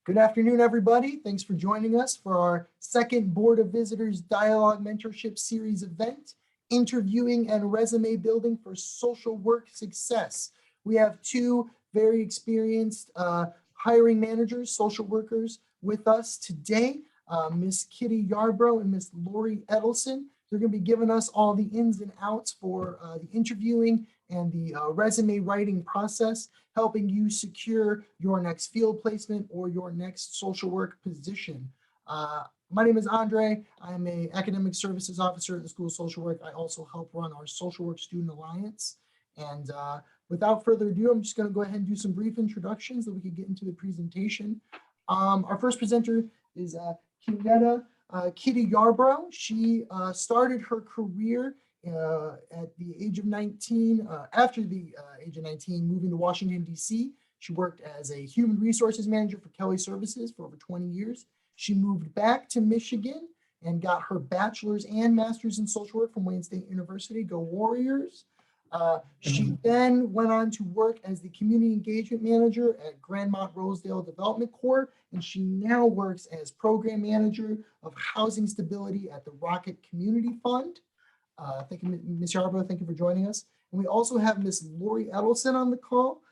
Good afternoon, everybody. Thanks for joining us for our second Board of Visitors Dialogue Mentorship Series event, Interviewing and Resume Building for Social Work Success. We have two very experienced hiring managers, social workers with us today, Miss Kitty Yarbrough and Miss Lori Edelson. They're going to be giving us all the ins and outs for the interviewing and the resume writing process, helping you secure your next field placement or your next social work position. My name is Andre. I'm an academic services officer at the School of Social Work. I also help run our Social Work Student Alliance. And without further ado, I'm just going to go ahead and do some brief introductions so we can get into the presentation. Our first presenter is Kitty Yarbrough. She started her career at the age of 19, after the age of 19, moving to Washington, D.C. She worked as a human resources manager for Kelly Services for over 20 years. She moved back to Michigan and got her bachelor's and master's in social work from Wayne State University. Go Warriors. She then went on to work as the community engagement manager at Grandmont Rosedale Development Corps, and she now works as program manager of housing stability at the Rocket Community Fund. Thank you, Ms. Yarbrough. Thank you for joining us. And we also have Ms. Lori Edelson on the call.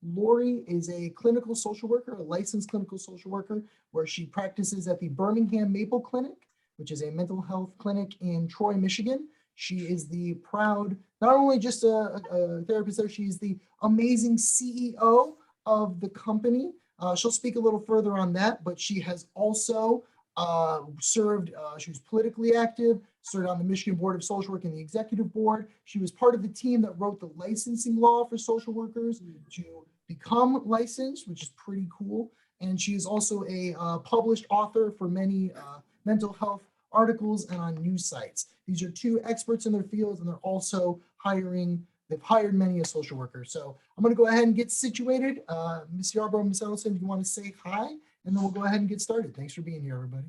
Lori is a clinical social worker, a licensed clinical social worker, where she practices at the Birmingham Maple Clinic, which is a mental health clinic in Troy, Michigan. She is the proud, not only just a therapist there, she's the amazing CEO of the company. She'll speak a little further on that, but she has also served, she was politically active, served on the Michigan Board of Social Work and the Executive Board. She was part of the team that wrote the licensing law for social workers to become licensed, which is pretty cool. And she is also a published author for many mental health articles and on news sites. These are two experts in their fields, and they're also they've hired many as social workers. So I'm going to go ahead and get situated. Ms. Yarbrough and Ms. Edelson, if you want to say hi, and then we'll go ahead and get started. Thanks for being here, everybody.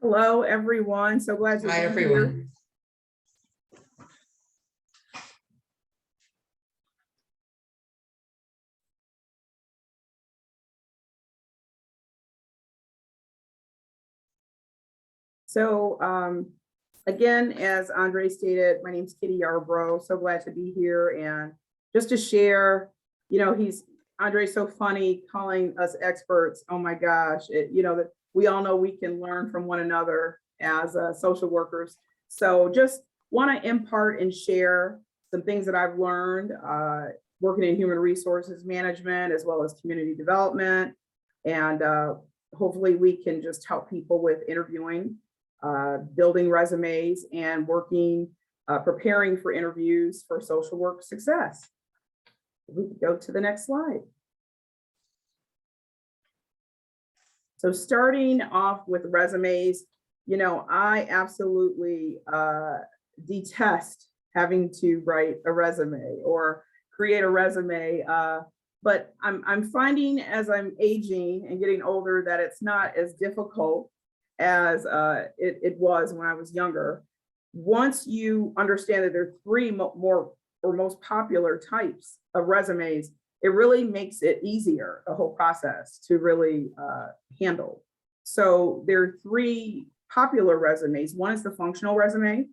Hello, everyone. So glad to be here. So again, as Andre stated, my name is Kitty Yarbrough. So glad to be here and just to share, Andre's so funny calling us experts. Oh my gosh, that we all know we can learn from one another as social workers. So just want to impart and share some things that I've learned working in human resources management as well as community development. And hopefully we can just help people with interviewing, building resumes, and preparing for interviews for social work success. We can go to the next slide. So starting off with resumes, I absolutely detest having to write a resume or create a resume. But I'm finding as I'm aging and getting older that it's not as difficult as it was when I was younger. Once you understand that there are three more or most popular types of resumes, it really makes it easier, the whole process to really handle. So there are three popular resumes. One is the functional resume.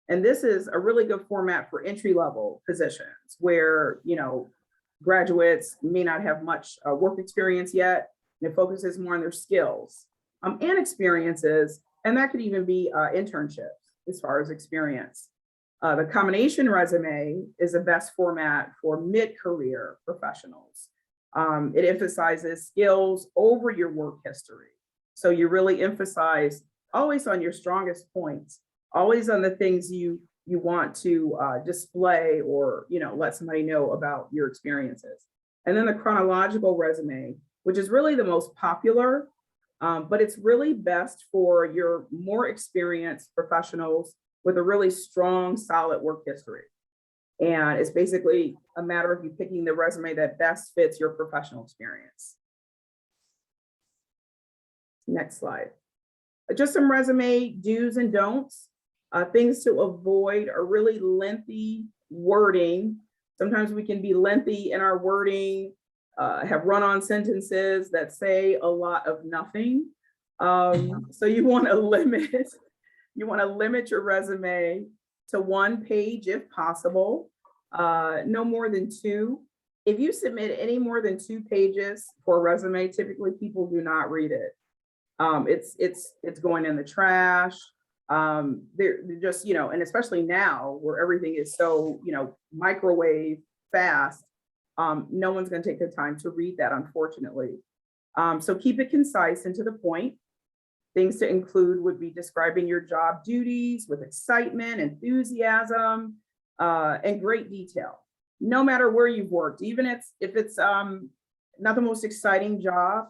And this is a really good format for entry-level positions where, graduates may not have much work experience yet, and it focuses more on their skills and experiences. And that could even be internships as far as experience. The combination resume is the best format for mid-career professionals. It emphasizes skills over your work history. So you really emphasize always on your strongest points, always on the things you want to display or let somebody know about your experiences. And then the chronological resume, which is really the most popular, but it's really best for your more experienced professionals with a really strong, solid work history. And it's basically a matter of you picking the resume that best fits your professional experience. Next slide. Just some resume do's and don'ts. Things to avoid are really lengthy wording. Sometimes we can be lengthy in our wording. have run-on sentences that say a lot of nothing. So you want to limit your resume to 1 page if possible, no more than 2. If you submit any more than 2 pages for a resume, typically people do not read it. It's going in the trash. They're just, and especially now where everything is so, microwave fast, no one's going to take the time to read that, unfortunately. So keep it concise and to the point. Things to include would be describing your job duties with excitement, enthusiasm, and great detail. No matter where you've worked, even if it's not the most exciting job,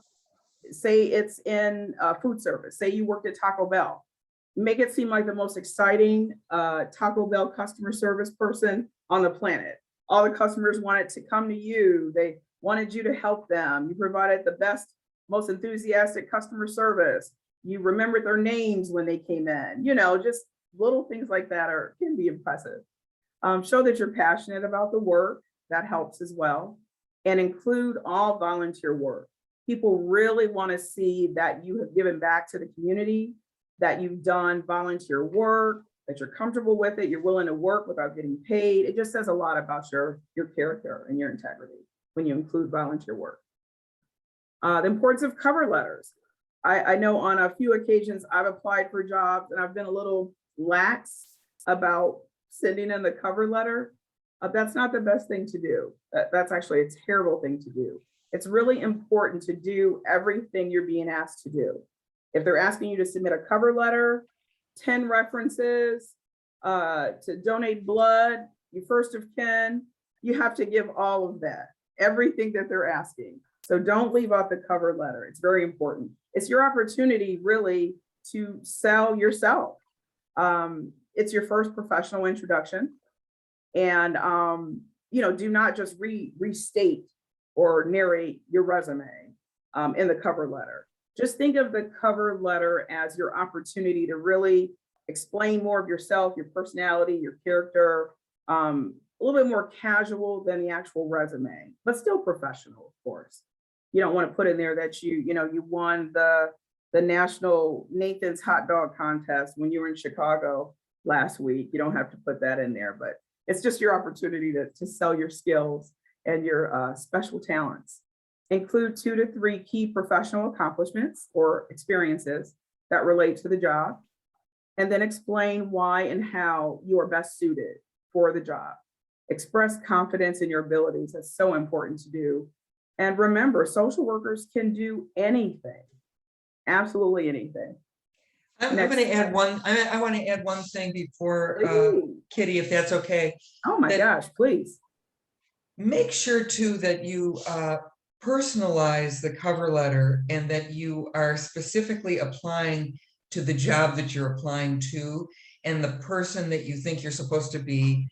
say it's in food service, say you worked at Taco Bell, make it seem like the most exciting Taco Bell customer service person on the planet. All the customers wanted to come to you. They wanted you to help them. You provided the best, most enthusiastic customer service. You remembered their names when they came in. Just little things like that can be impressive. Show that you're passionate about the work. That helps as well. And include all volunteer work. People really want to see that you have given back to the community, that you've done volunteer work, that you're comfortable with it, you're willing to work without getting paid. It just says a lot about your character and your integrity when you include volunteer work. The importance of cover letters. I know on a few occasions I've applied for jobs and I've been a little lax about sending in the cover letter. That's not the best thing to do. That's actually a terrible thing to do. It's really important to do everything you're being asked to do. If they're asking you to submit a cover letter, 10 references, to donate blood, your first of kin, you have to give all of that, everything that they're asking. So don't leave out the cover letter. It's very important. It's your opportunity really to sell yourself. It's your first professional introduction. And, do not just restate or narrate your resume in the cover letter. Just think of the cover letter as your opportunity to really explain more of yourself, your personality, your character, a little bit more casual than the actual resume, but still professional, of course. You don't want to put in there that you won the national Nathan's hot dog contest when you were in Chicago last week. You don't have to put that in there, but it's just your opportunity to sell your skills and your special talents. Include 2 to 3 key professional accomplishments or experiences that relate to the job, and then explain why and how you are best suited for the job. Express confidence in your abilities. That's so important to do. And remember, social workers can do anything, absolutely anything. I'm going to add one. I want to add one thing before Kitty, if that's okay. Oh my gosh, please. Make sure too that you personalize the cover letter and that you are specifically applying to the job that you're applying to and the person that you think you're supposed to be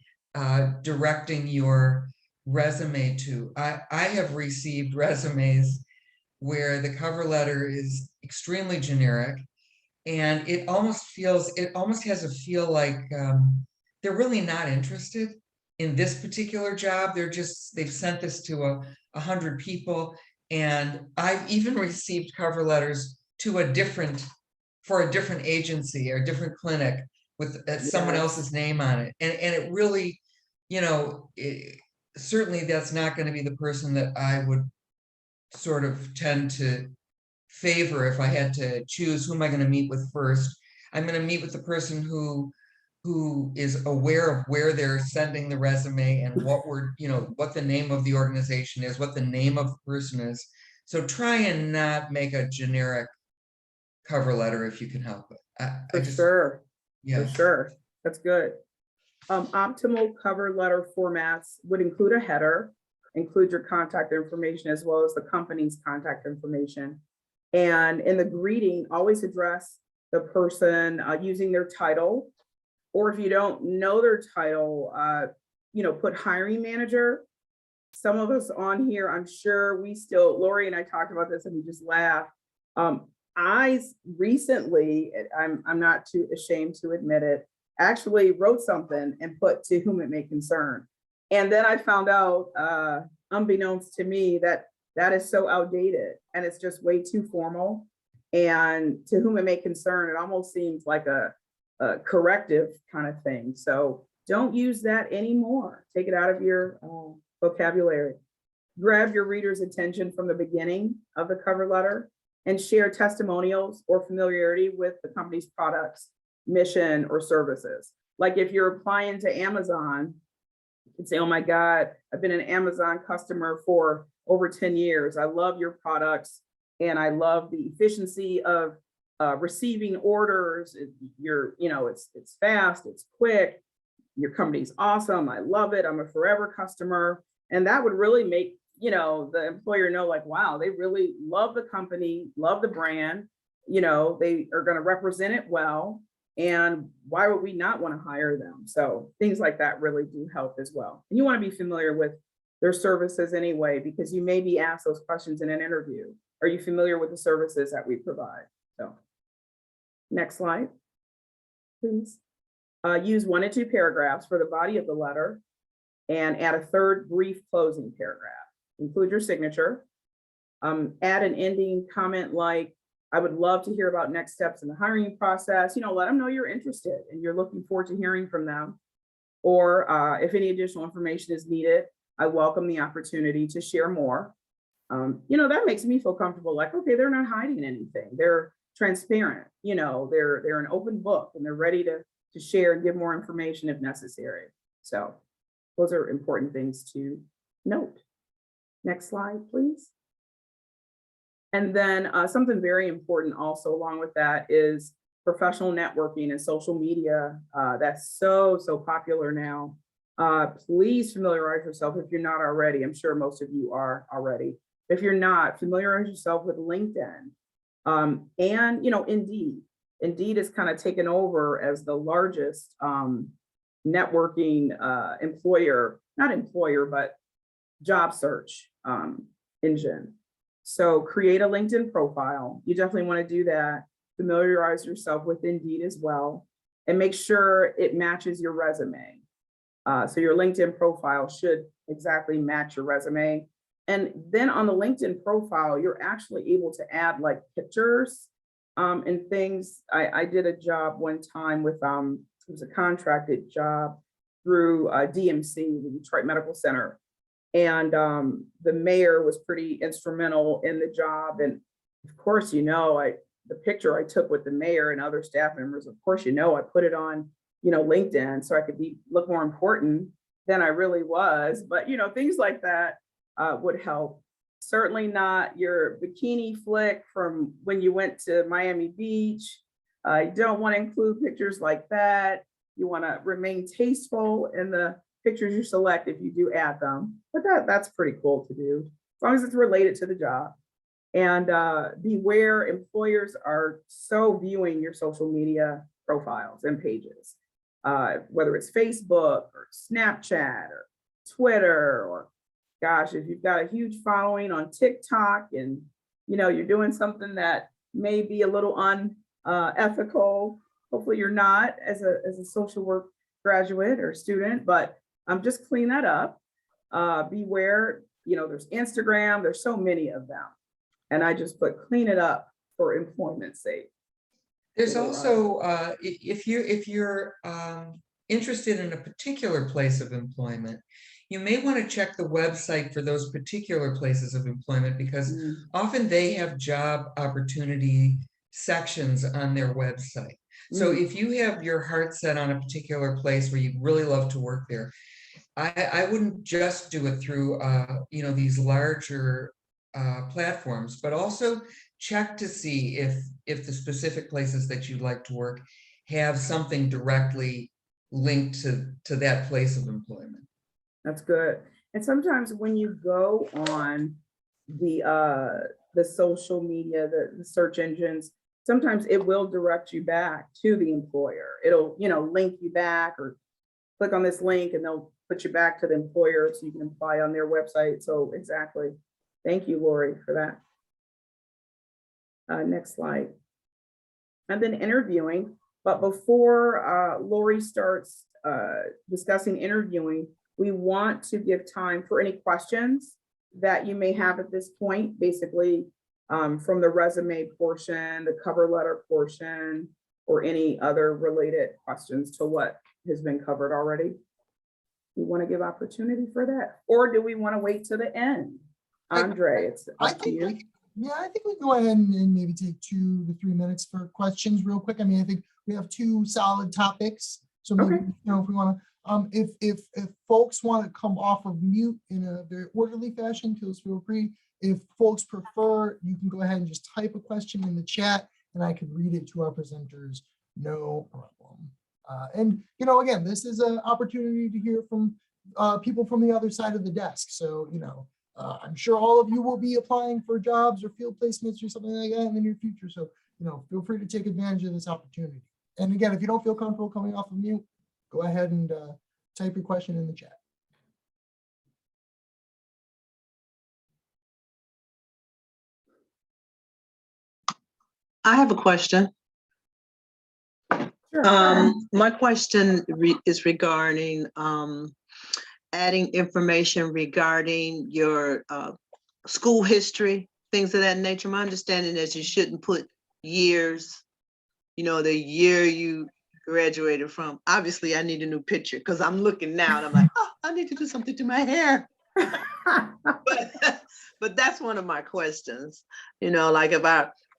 directing your resume to. I have received resumes where the cover letter is extremely generic, and it almost has a feel like they're really not interested in this particular job. They've sent this to 100 people, and I've even received cover letters for a different agency or a different clinic with someone else's name on it, and it really, certainly that's not going to be the person that I would sort of tend to favor if I had to choose who am I going to meet with first. I'm going to meet with the person who is aware of where they're sending the resume and what the name of the organization is, what the name of the person is. So try and not make a generic cover letter if you can help it. For sure. Yeah. For sure. That's good. Optimal cover letter formats would include a header, include your contact information as well as the company's contact information. And in the greeting, always address the person using their title, or if you don't know their title, put hiring manager. Some of us on here, I'm sure Lori and I talked about this and we just laughed. I recently, I'm not too ashamed to admit it, actually wrote something and put to whom it may concern. And then I found out, unbeknownst to me, that that is so outdated and it's just way too formal. And to whom it may concern, it almost seems like a corrective kind of thing. So don't use that anymore. Take it out of your vocabulary. Grab your reader's attention from the beginning of the cover letter and share testimonials or familiarity with the company's products, mission, or services. Like if you're applying to Amazon, you can say, oh my God, I've been an Amazon customer for over 10 years. I love your products and I love the efficiency of receiving orders. It's fast, it's quick. Your company's awesome. I love it. I'm a forever customer. And that would really make, the employer know like, wow, they really love the company, love the brand, they are going to represent it well. And why would we not want to hire them? So things like that really do help as well. And you want to be familiar with their services anyway, because you may be asked those questions in an interview. Are you familiar with the services that we provide? So next slide, please. Use 1 to 2 paragraphs for the body of the letter and add a third brief closing paragraph. Include your signature. Add an ending comment like, I would love to hear about next steps in the hiring process. Let them know you're interested and you're looking forward to hearing from them. Or if any additional information is needed, I welcome the opportunity to share more. That makes me feel comfortable, like, okay, they're not hiding anything. They're transparent, they're an open book and they're ready to share and give more information if necessary. So those are important things to note. Next slide, please. And then something very important also along with that is professional networking and social media. That's so popular now. Please familiarize yourself if you're not already. I'm sure most of you are already. If you're not, familiarize yourself with LinkedIn. And Indeed. Indeed is kind of taken over as the largest networking but job search engine. So create a LinkedIn profile. You definitely want to do that. Familiarize yourself with Indeed as well, and make sure it matches your resume. So your LinkedIn profile should exactly match your resume. And then on the LinkedIn profile, you're actually able to add like pictures and things. I did a job one time with, it was a contracted job through DMC, the Detroit Medical Center. And the mayor was pretty instrumental in the job. And of course, the picture I took with the mayor and other staff members, of course, I put it on, LinkedIn so I could look more important than I really was. But, things like that would help. Certainly not your bikini flick from when you went to Miami Beach. You don't want to include pictures like that. You want to remain tasteful in the pictures you select if you do add them. But that's pretty cool to do, as long as it's related to the job. And beware, employers are so viewing your social media profiles and pages, whether it's Facebook or Snapchat or Twitter, or gosh, if you've got a huge following on TikTok and you're doing something that may be a little unethical. Hopefully you're not as a social work graduate or student, but just clean that up. Beware, there's Instagram, there's so many of them. And I just put clean it up for employment's sake. There's also, if you're interested in a particular place of employment, you may want to check the website for those particular places of employment, because often they have job opportunity sections on their website. So if you have your heart set on a particular place where you'd really love to work there, I wouldn't just do it through these larger platforms, but also check to see if the specific places that you'd like to work have something directly linked to that place of employment. That's good. And sometimes when you go on the social media, the search engines, sometimes it will direct you back to the employer. It'll, link you back, or click on this link and they'll put you back to the employer so you can apply on their website. So exactly. Thank you, Lori, for that. Next slide. And then interviewing. But before Lori starts discussing interviewing, we want to give time for any questions that you may have at this point, basically from the resume portion, the cover letter portion, or any other related questions to what has been covered already? We want to give opportunity for that, or do we want to wait to the end? Andre, it's I up to think, you. yeah, I think we can go ahead and maybe take 2 to 3 minutes for questions real quick. I mean, I think we have 2 solid topics. So maybe, Okay. you know, if we want to, if folks want to come off of mute in a very orderly fashion, please feel free. If folks prefer, you can go ahead and just type a question in the chat and I can read it to our presenters. No problem. And, you know, again, this is an opportunity to hear from people from the other side of the desk. So, you know, I'm sure all of you will be applying for jobs or field placements or something like that in the near future. So, you know, feel free to take advantage of this opportunity. And again, if you don't feel comfortable coming off of mute, go ahead and type your question in the chat. I have a question. Sure. My question is regarding adding information regarding your school history, things of that nature. My understanding is you shouldn't put years, you know, the year you graduated from. Obviously, I need a new picture because I'm looking now and I'm like, oh, I need to do something to my hair. But that's one of my questions. You know, like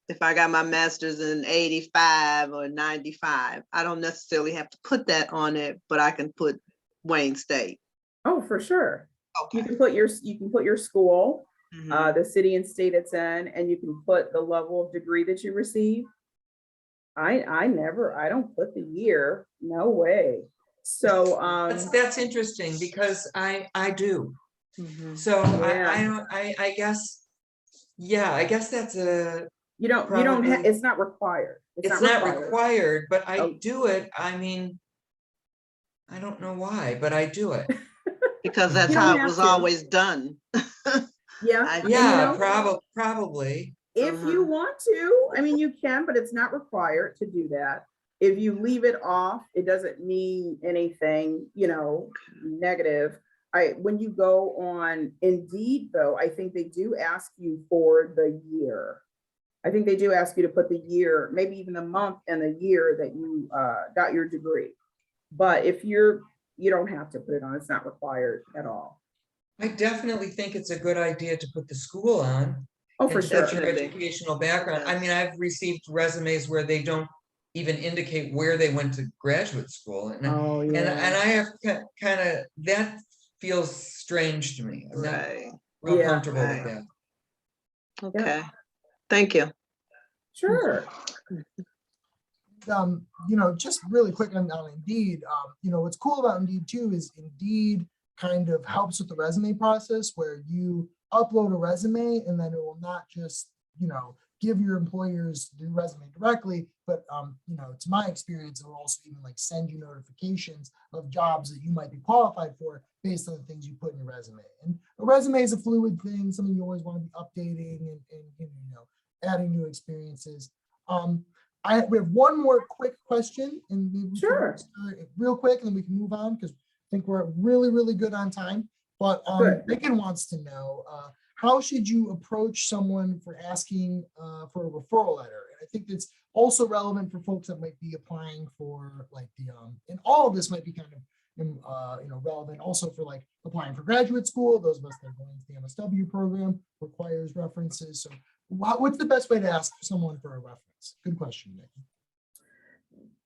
if I got my master's in 85 or 95, I don't necessarily have to put that on it, but I can put Wayne State. Oh, for sure. Okay. You can put your school, Mhm. the city and state it's in, and you can put the level of degree that you receive. I don't put the year. No way. So That's interesting because I do. Mhm. So Yeah. I guess, yeah, I guess that's a, you don't probably, have, it's not required. it's not required, but I Oh. do it. I mean, I don't know why, but I do it. Because that's You don't how it have was to. always done. Yeah. I- And you Yeah, know, probably. if you Uh-huh. want to, I mean, you can, but it's not required to do that. If you leave it off, it doesn't mean anything, you know, negative. When you go on Indeed, though, I think they do ask you for the year. I think they do ask you to put the year, maybe even the month and the year that you got your degree. But if you don't have to put it on, it's not required at all. I definitely think it's a good idea to put the school on Oh, for and put sure. your Definitely. educational background. I Yes. mean, I've received resumes where they don't even indicate where they went to graduate school. Oh, And yeah. I have kind of, that feels strange to me. I'm not Right. real Yeah. comfortable with Right. that. Okay. Thank you. Sure. You know, just really quick on Indeed, you know, what's cool about Indeed too is Indeed kind of helps with the resume process where you upload a resume and then it will not just, you know, give your employers the resume directly, but you know, to my experience, it will also even like send you notifications of jobs that you might be qualified for based on the things you put in your resume. And a resume is a fluid thing, something you always want to be updating and you know, adding new experiences. We have one more quick question and maybe we Sure. can real quick and then we can move on because I think we're really good on time. But Good. Megan wants to know, how should you approach someone for asking for a referral letter? And I think that's also relevant for folks that might be applying for like the, and all of this might be kind of, you know, relevant also for like applying for graduate school. Those of us that are going to the MSW program requires references. So what's the best way to ask someone for a reference? Good question, Nick.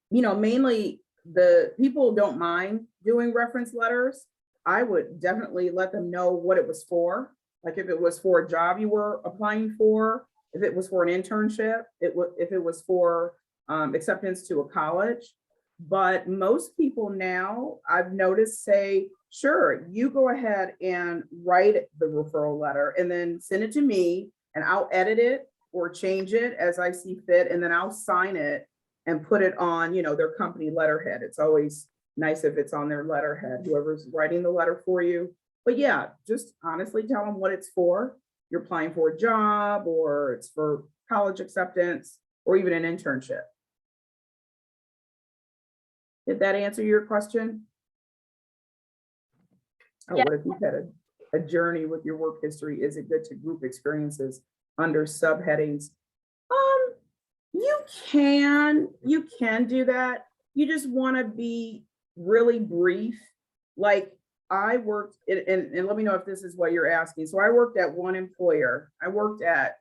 You know, mainly the people don't mind doing reference letters. I would definitely let them know what it was for. Like if it was for a job you were applying for, if it was for an internship, if it was for acceptance to a college. But most people now, I've noticed, say, sure, you go ahead and write the referral letter and then send it to me and I'll edit it or change it as I see fit. And then I'll sign it and put it on, you know, their company letterhead. It's always nice if it's on their letterhead, whoever's writing the letter for you. But yeah, just honestly tell them what it's for. You're applying for a job or it's for college acceptance or even an internship. Did that answer your question? Oh, Yeah. what if you said it? a journey with your work history? Is it good to group experiences under subheadings? You can do that. You just want to be really brief. Like I worked, and let me know if this is what you're asking. So I worked at one employer. I worked at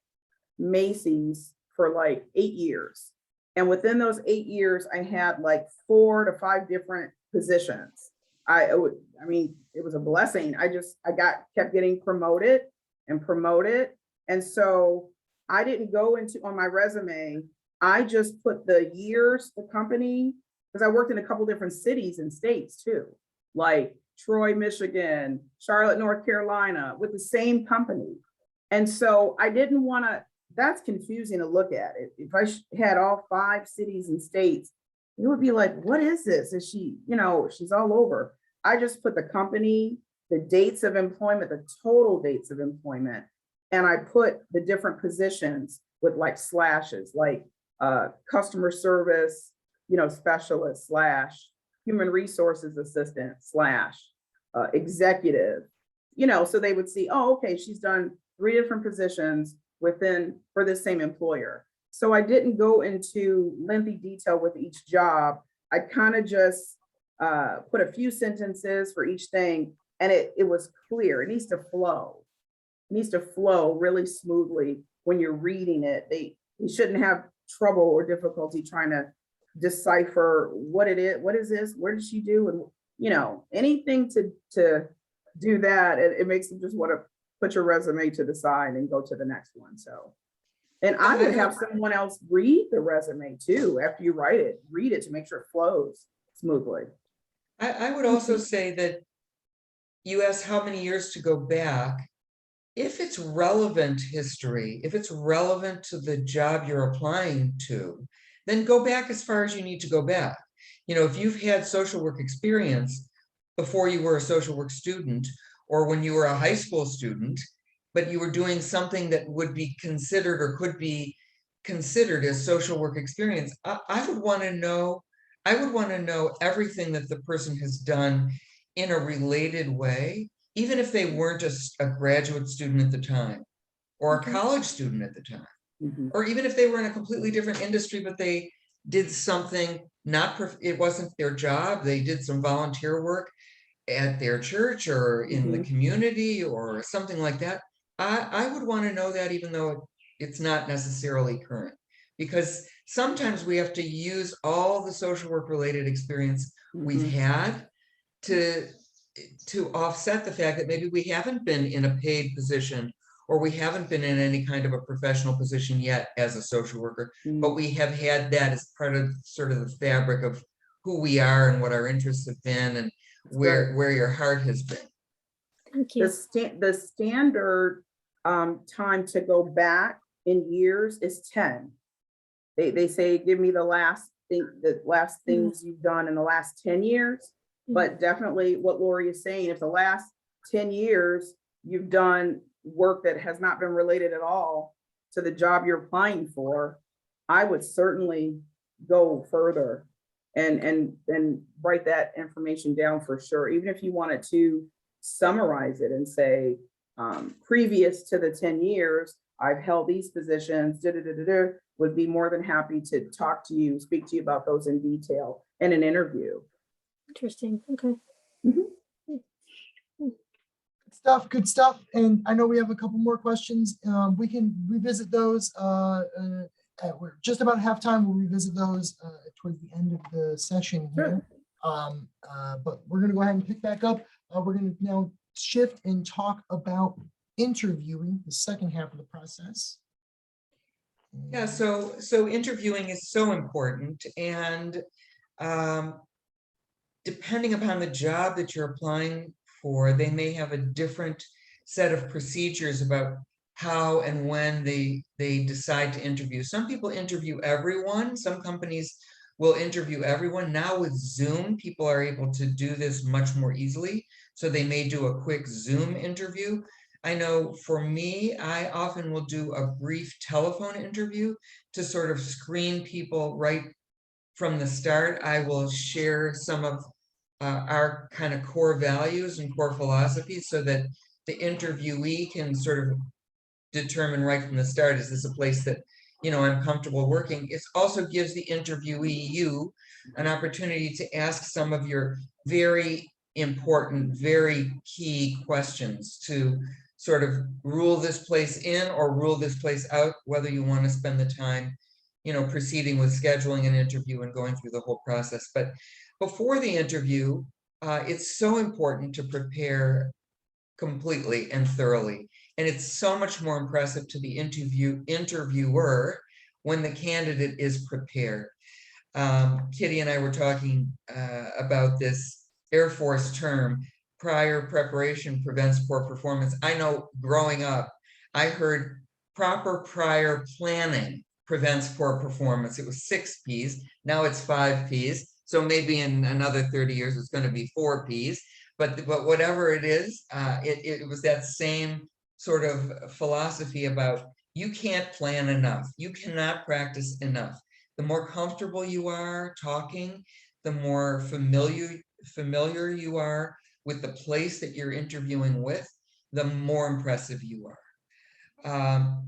Macy's for like 8 years. And within those 8 years, I had like 4 to 5 different positions. I mean, it was a blessing. I kept getting promoted and promoted. And so I didn't go into on my resume, I just put the years, the company, because I worked in a couple different cities and states too, like Troy, Michigan, Charlotte, North Carolina, with the same company. And so I didn't want to, that's confusing to look at it. If I had all 5 cities and states, it would be like, what is this? Is she, she's all over. I just put the company, the dates of employment, the total dates of employment, and I put the different positions with like slashes, like customer service, specialist / human resources assistant / executive, so they would see, oh, okay, she's done 3 different positions for the same employer. So I didn't go into lengthy detail with each job. I kind of just put a few sentences for each thing, and it was clear. It needs to flow. It needs to flow really smoothly when you're reading it. You shouldn't have trouble or difficulty trying to decipher what it is. What is this? Where did she do? And anything to do that, it makes them just want to put your resume to the side and go to the next one. So, and I would have someone else read the resume too after you write it. Read it to make sure it flows smoothly. I would also say that you asked how many years to go back. If it's relevant history, if it's relevant to the job you're applying to, then go back as far as you need to go back. If you've had social work experience before you were a social work student, or when you were a high school student, but you were doing something that would be considered or could be considered as social work experience, I would want to know everything that the person has done in a related way, even if they weren't a graduate student at the time, or a college student at the time, or even if they were in a completely different industry, but they did something it wasn't their job, they did some volunteer work at their church or in the community or something like that. I would want to know that, even though it's not necessarily current, because sometimes we have to use all the social work related experience we've had to offset the fact that maybe we haven't been in a paid position, or we haven't been in any kind of a professional position yet as a social worker, but we have had that as part of sort of the fabric of who we are and what our interests have been and where your heart has been. Thank you. The standard time to go back in years is 10. They say, give me the last things you've done in the last 10 years. But definitely what Lori is saying, if the last 10 years you've done work that has not been related at all to the job you're applying for, I would certainly go further and write that information down for sure. Even if you wanted to summarize it and say, previous to the 10 years, I've held these positions, would be more than happy to speak to you about those in detail in an interview. Interesting. Okay. Good stuff. And I know we have a couple more questions. We can revisit those. We're just about halftime. We'll revisit those towards the end of the session here. But we're going to go ahead and pick back up. We're going to now shift and talk about interviewing, the second half of the process. Yeah, so interviewing is so important, and depending upon the job that you're applying for, they may have a different set of procedures about how and when they decide to interview. Some people interview everyone. Some companies will interview everyone. Now with Zoom, people are able to do this much more easily. So they may do a quick Zoom interview. I know for me, I often will do a brief telephone interview to sort of screen people right from the start. I will share some of our kind of core values and core philosophies so that the interviewee can sort of determine right from the start, is this a place that, you know, I'm comfortable working? It also gives the interviewee, you, an opportunity to ask some of your very important, very key questions to sort of rule this place in or rule this place out, whether you want to spend the time, you know, proceeding with scheduling an interview and going through the whole process. But before the interview, it's so important to prepare completely and thoroughly. And it's so much more impressive to the interviewer when the candidate is prepared. Kitty and I were talking about this Air Force term, prior preparation prevents poor performance. I know growing up, I heard proper prior planning prevents poor performance. It was 6 P's, now it's 5 P's. So maybe in another 30 years, it's going to be 4 P's. But whatever it is, it was that same sort of philosophy about you can't plan enough. You cannot practice enough. The more comfortable you are talking, the more familiar you are with the place that you're interviewing with, the more impressive you are.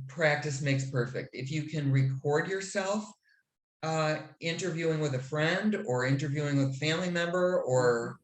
Practice makes perfect. If you can record yourself interviewing with a friend or interviewing with a family member or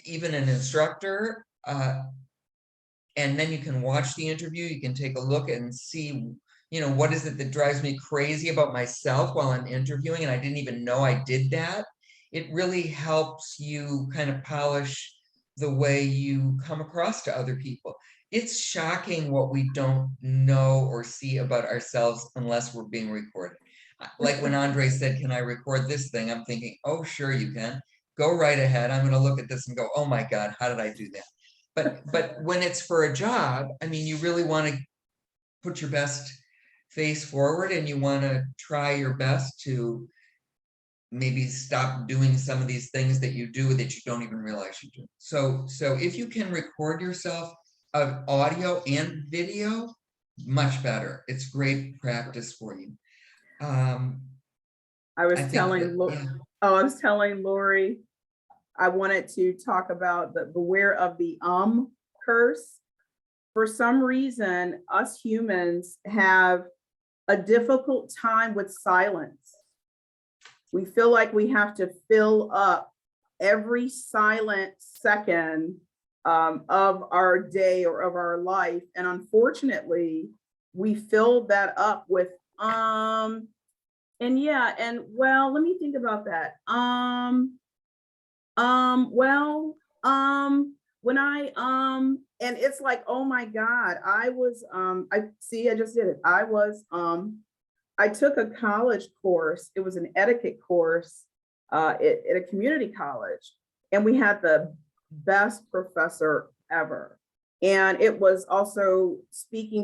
even an instructor, and then you can watch the interview, you can take a look and see, you know, what is it that drives me crazy about myself while I'm interviewing and I didn't even know I did that. It really helps you kind of polish the way you come across to other people. It's shocking what we don't know or see about ourselves unless we're being recorded. Like when Andre said, can I record this thing? I'm thinking, oh, sure you can. Go right ahead. I'm going to look at this and go, oh my God, how did I do that? But when it's for a job, I mean, you really want to put your best face forward and you want to try your best to maybe stop doing some of these things that you do that you don't even realize you do. So if you can record yourself of audio and video, much better. It's great practice for you. I was telling Lori, I wanted to talk about the beware of the curse. For some reason, us humans have a difficult time with silence. We feel like we have to fill up every silent second of our day or of our life. And unfortunately, we fill that up with and yeah, and well, let me think about that. When I and it's like, oh my God, I just did it. I took a college course. It was an etiquette course at a community college, and we had the best professor ever. And it was also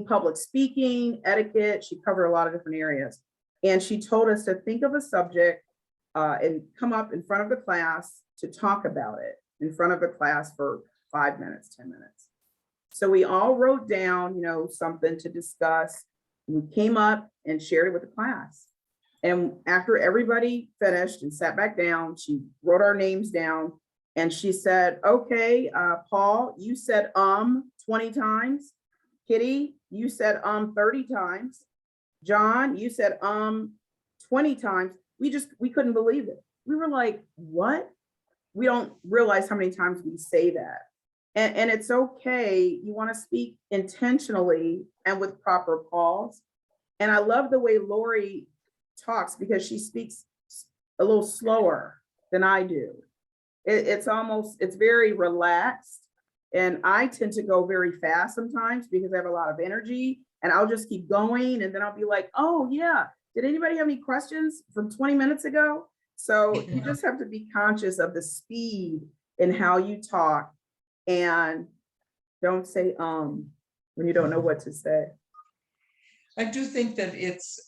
public speaking, etiquette. She covered a lot of different areas. And she told us to think of a subject and come up in front of the class to talk about it in front of the class for 5 minutes, 10 minutes. So we all wrote down, you know, something to discuss. We came up and shared it with the class. And after everybody finished and sat back down, she wrote our names down and she said, okay, Paul, you said 20 times. Kitty, you said 30 times. John, you said 20 times. We couldn't believe it. We were like, what? We don't realize how many times we say that. And it's okay. You want to speak intentionally and with proper pause. And I love the way Lori talks because she speaks a little slower than I do. It's very relaxed. And I tend to go very fast sometimes because I have a lot of energy and I'll just keep going. And then I'll be like, oh yeah, did anybody have any questions from 20 minutes ago? So you just have to be conscious of the speed in how you talk and don't say when you don't know what to say. I do think that it's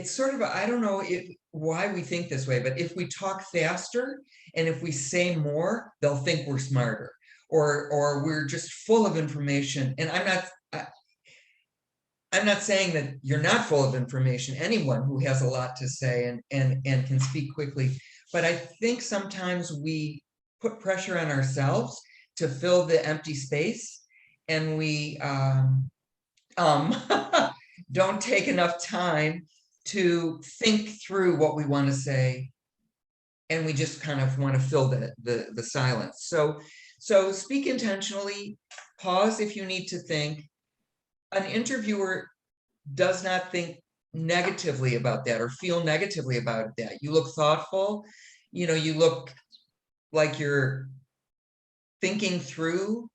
sort of, I don't know why we think this way, but if we talk faster and if we say more, they'll think we're smarter or we're just full of information. And I'm not saying that you're not full of information, anyone who has a lot to say and can speak quickly, but I think sometimes we put pressure on ourselves to fill the empty space, and we don't take enough time to think through what we want to say, and we just kind of want to fill the silence. So speak intentionally, pause if you need to think. An interviewer does not think negatively about that or feel negatively about that. You look thoughtful, you know, you look like you're thinking through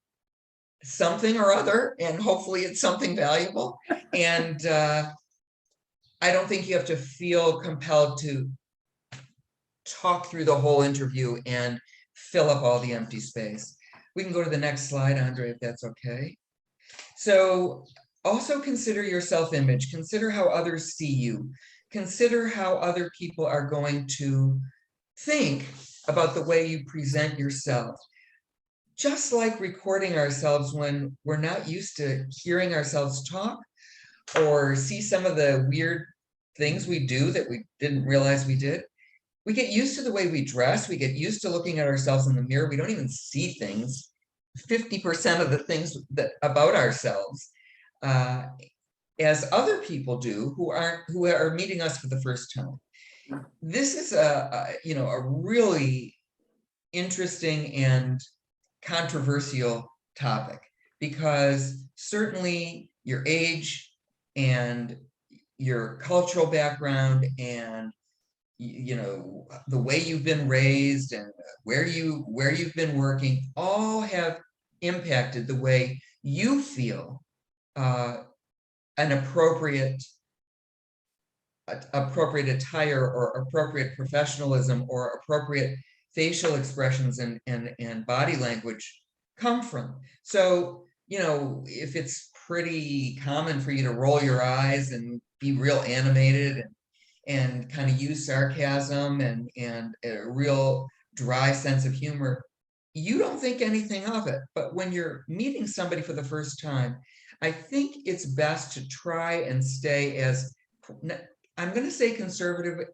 something or other, and hopefully it's something valuable. And I don't think you have to feel compelled to talk through the whole interview and fill up all the empty space. We can go to the next slide, Andre, if that's okay. So also consider your self-image. Consider how others see you. Consider how other people are going to think about the way you present yourself. Just like recording ourselves when we're not used to hearing ourselves talk or see some of the weird things we do that we didn't realize we did. We get used to the way we dress. We get used to looking at ourselves in the mirror. We don't even see things, 50% of the things that about ourselves, as other people do who are meeting us for the first time. This is a really interesting and controversial topic, because certainly your age and your cultural background and the way you've been raised and where you've been working all have impacted the way you feel an appropriate attire or appropriate professionalism or appropriate facial expressions and body language come from. So, if it's pretty common for you to roll your eyes and be real animated and kind of use sarcasm and a real dry sense of humor, you don't think anything of it. But when you're meeting somebody for the first time, I think it's best to try and stay as, I'm going to say conservative,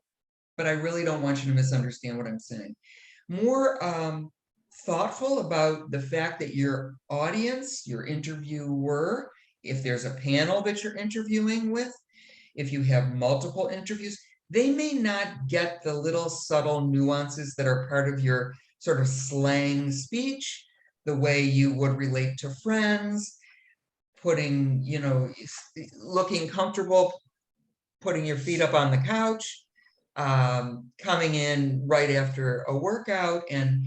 but I really don't want you to misunderstand what I'm saying. More thoughtful about the fact that your audience, your interviewer, if there's a panel that you're interviewing with, if you have multiple interviews, they may not get the little subtle nuances that are part of your sort of slang speech, the way you would relate to friends, putting, looking comfortable, putting your feet up on the couch, coming in right after a workout and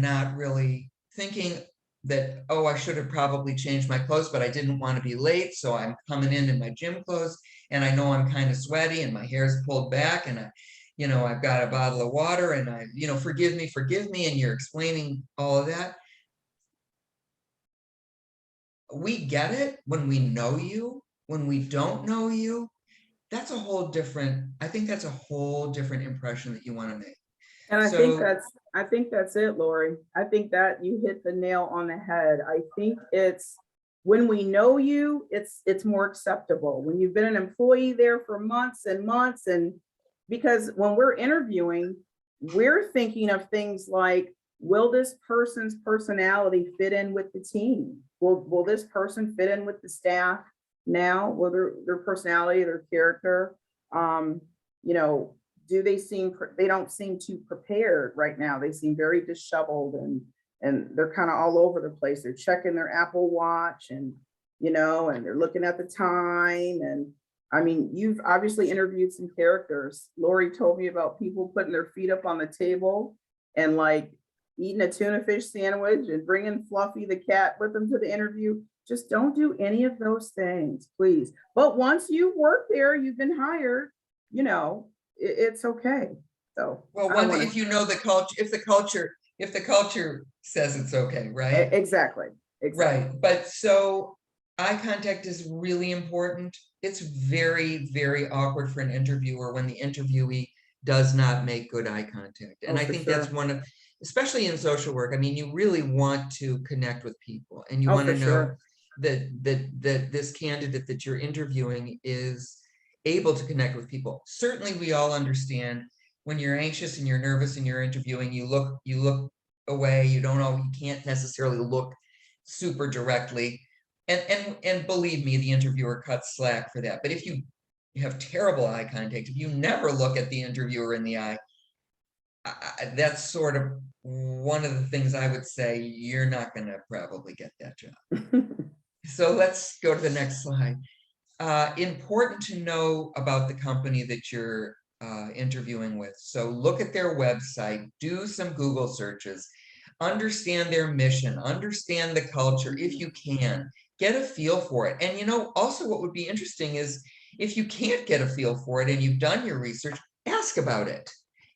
not really thinking that, oh, I should have probably changed my clothes, but I didn't want to be late, so I'm coming in my gym clothes, and I know I'm kind of sweaty and my hair's pulled back, and I've got a bottle of water, and forgive me, and you're explaining all of that. We get it when we know you. When we don't know you, I think that's a whole different impression that you want to make. And I think that's it, Lori. I think that you hit the nail on the head. I think it's when we know you, it's more acceptable. When you've been an employee there for months and months, and because when we're interviewing, we're thinking of things like, will this person's personality fit in with the team? Will this person fit in with the staff now? Will their personality, their character, they don't seem too prepared right now. They seem very disheveled and they're kind of all over the place. They're checking their Apple Watch and they're looking at the time. And I mean, you've obviously interviewed some characters. Lori told me about people putting their feet up on the table and like eating a tuna fish sandwich and bringing Fluffy the cat with them to the interview. Just don't do any of those things, please. But once you work there, you've been hired, it's okay. So, well, if you know the culture, if the culture says it's okay, right? Exactly. Right. But so eye contact is really important. It's very, very awkward for an interviewer when the interviewee does not make good eye contact. And I think that's one of, especially in social work, I mean, you really want to connect with people, and you want to know that this candidate that you're interviewing is able to connect with people. Certainly we all understand when you're anxious and you're nervous and you're interviewing, you look away. You don't know, you can't necessarily look super directly. And believe me, the interviewer cuts slack for that. But if you have terrible eye contact, if you never look at the interviewer in the eye, that's sort of one of the things I would say, you're not going to probably get that job. So let's go to the next slide. Important to know about the company that you're interviewing with. So look at their website, do some Google searches, understand their mission, understand the culture if you can, get a feel for it. And also what would be interesting is if you can't get a feel for it and you've done your research, ask about it.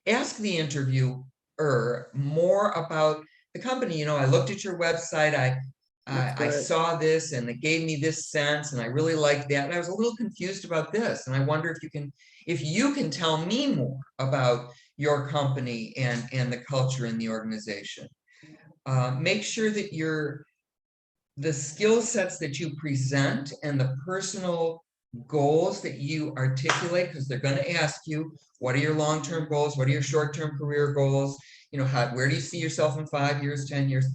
Ask the interviewer more about the company. I looked at your website, I saw this and it gave me this sense and I really liked that. And I was a little confused about this. And I wonder if you can tell me more about your company and the culture in the organization. Make sure that the skill sets that you present and the personal goals that you articulate, because they're going to ask you, what are your long-term goals? What are your short-term career goals? Where do you see yourself in 5 years, 10 years?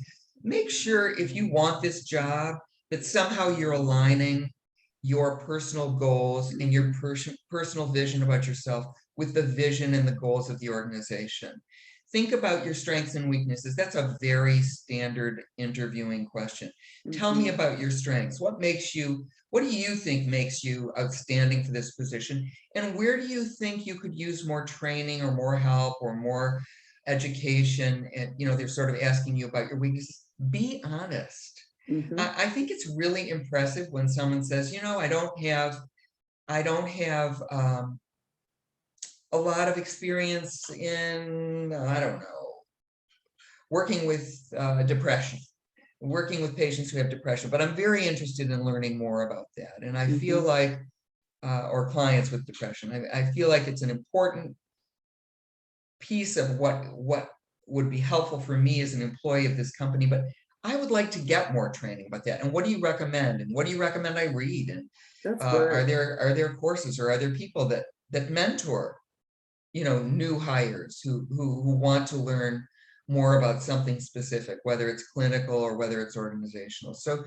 Make sure if you want this job that somehow you're aligning your personal goals and your personal vision about yourself with the vision and the goals of the organization. Think about your strengths and weaknesses. That's a very standard interviewing question. Tell me about your strengths. What do you think makes you outstanding for this position? And where do you think you could use more training or more help or more education? And, they're sort of asking you about your weaknesses. Be honest. I think it's really impressive when someone says, I don't have a lot of experience in, I don't know, working with depression, working with patients who have depression, but I'm very interested in learning more about that. And I feel like, or clients with depression, I feel like it's an important piece of what would be helpful for me as an employee of this company, but I would like to get more training about that. And what do you recommend? And what do you recommend I read? And are there courses or are there people that mentor new hires who want to learn more about something specific, whether it's clinical or whether it's organizational? So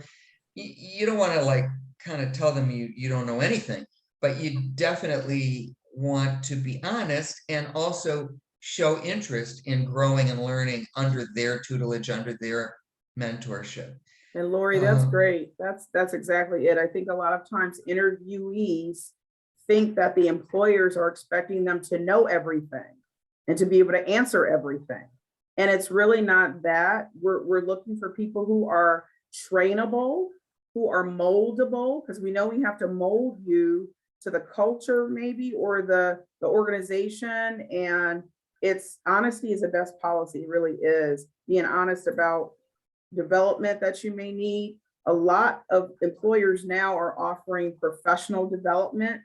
you don't want to kind of tell them you don't know anything, but you definitely want to be honest and also show interest in growing and learning under their tutelage, under their mentorship. And Lori, that's great. That's exactly it. I think a lot of times interviewees think that the employers are expecting them to know everything and to be able to answer everything. And it's really not that. We're looking for people who are trainable, who are moldable, because we know we have to mold you to the culture maybe, or the organization. And honesty is the best policy. It really is. Being honest about development that you may need. A lot of employers now are offering professional development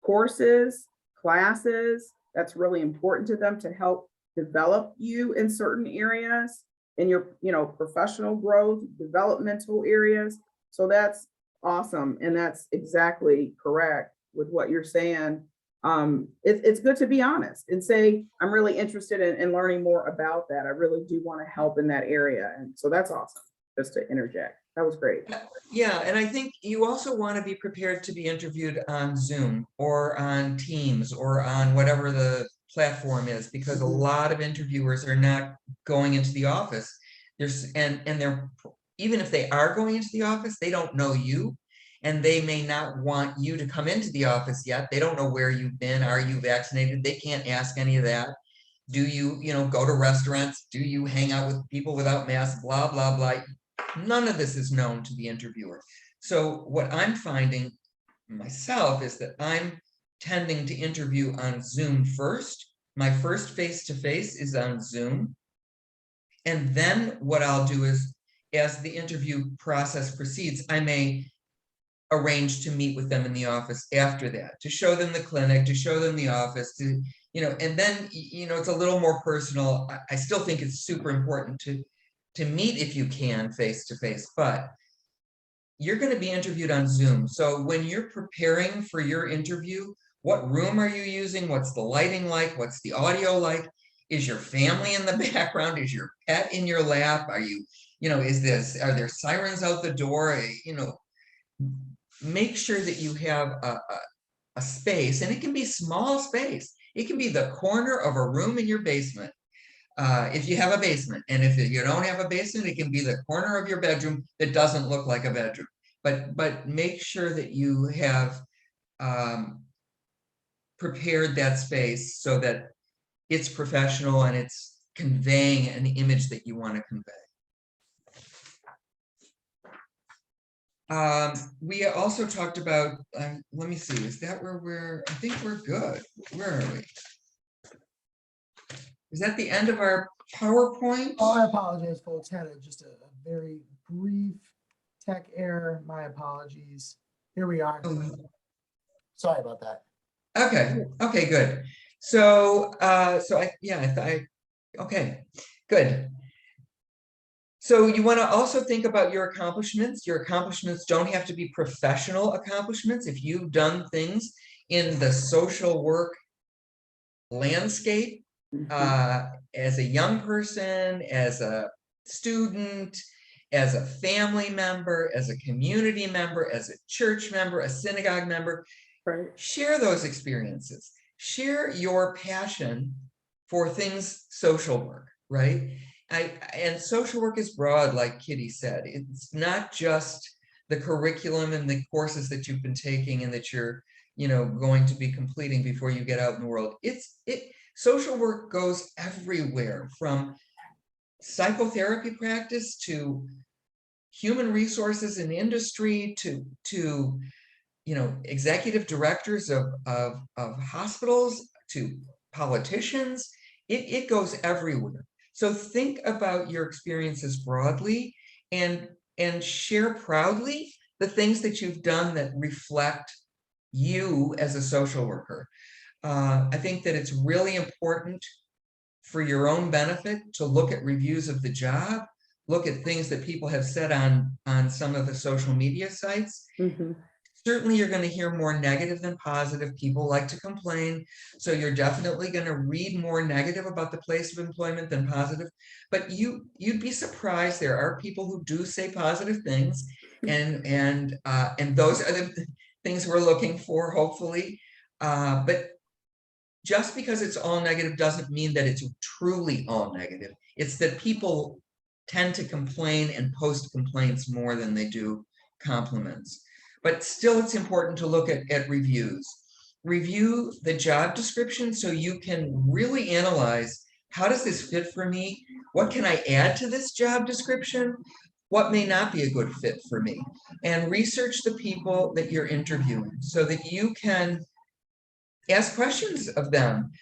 courses, classes. That's really important to them to help develop you in certain areas in your, professional growth, developmental areas. So that's awesome. And that's exactly correct with what you're saying. It's good to be honest and say, I'm really interested in learning more about that. I really do want to help in that area. And so that's awesome, just to interject. That was great. Yeah, and I think you also want to be prepared to be interviewed on Zoom or on Teams or on whatever the platform is, because a lot of interviewers are not going into the office. They're even if they are going into the office, they don't know you. And they may not want you to come into the office yet. They don't know where you've been. Are you vaccinated? They can't ask any of that. Do you, go to restaurants? Do you hang out with people without masks? Blah, blah, blah. None of this is known to the interviewer. So what I'm finding myself is that I'm tending to interview on Zoom first. My first face-to-face is on Zoom. And then what I'll do is, as the interview process proceeds, I may arrange to meet with them in the office after that, to show them the clinic, to show them the office, to, and then, it's a little more personal. I still think it's super important to meet if you can face to face, but you're going to be interviewed on Zoom. So when you're preparing for your interview, what room are you using? What's the lighting like? What's the audio like? Is your family in the background? Is your pet in your lap? Are you, are there sirens out the door? Make sure that you have a space, and it can be small space. It can be the corner of a room in your basement. If you have a basement, and if you don't have a basement, it can be the corner of your bedroom that doesn't look like a bedroom. But make sure that you have prepared that space so that it's professional and it's conveying an image that you want to convey. We also talked about, let me see, is that where I think we're good. Where are we? Is that the end of our PowerPoint? Oh, I apologize, folks. Had just a very brief tech error. My apologies. Here we are. Sorry about that. Okay, good. So, okay, good. So you want to also think about your accomplishments. Your accomplishments don't have to be professional accomplishments. If you've done things in the social work landscape, as a young person, as a student, as a family member, as a community member, as a church member, a synagogue member, Right. share those experiences. Share your passion for things social work, right? And social work is broad, like Kitty said. It's not just the curriculum and the courses that you've been taking and that you're, going to be completing before you get out in the world. Social work goes everywhere, from psychotherapy practice to human resources in industry to executive directors of hospitals, to politicians. It goes everywhere. So think about your experiences broadly and share proudly the things that you've done that reflect you as a social worker. I think that it's really important for your own benefit to look at reviews of the job, look at things that people have said on some of the social media sites. Certainly you're going to hear more negative than positive. People like to complain. So you're definitely going to read more negative about the place of employment than positive. But you'd be surprised. There are people who do say positive things, and those are the things we're looking for, hopefully. But just because it's all negative doesn't mean that it's truly all negative. It's that people tend to complain and post complaints more than they do compliments. But still, it's important to look at reviews. Review the job description so you can really analyze, how does this fit for me? What can I add to this job description? What may not be a good fit for me? And research the people that you're interviewing so that you can ask questions of them.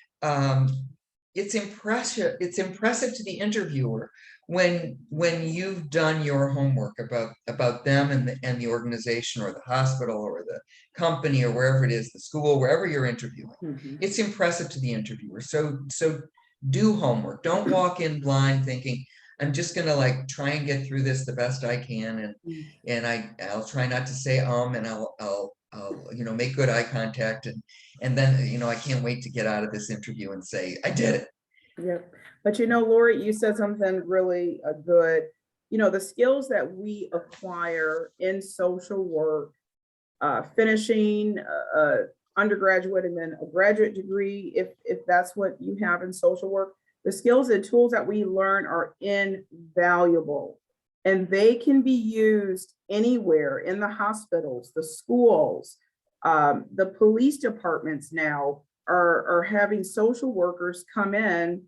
It's impressive to the interviewer when you've done your homework about them and the organization or the hospital or the company or wherever it is, the school, wherever you're interviewing. It's impressive to the interviewer. So do homework. Don't walk in blind thinking, I'm just gonna try and get through this the best I can, and I'll try not to say and I'll make good eye contact, and then I can't wait to get out of this interview and say I did it. Yep. But Lori, you said something really good. The skills that we acquire in social work, finishing undergraduate and then a graduate degree, if that's what you have in social work, the skills and tools that we learn are invaluable, and they can be used anywhere in the hospitals, the schools, the police departments now are having social workers come in.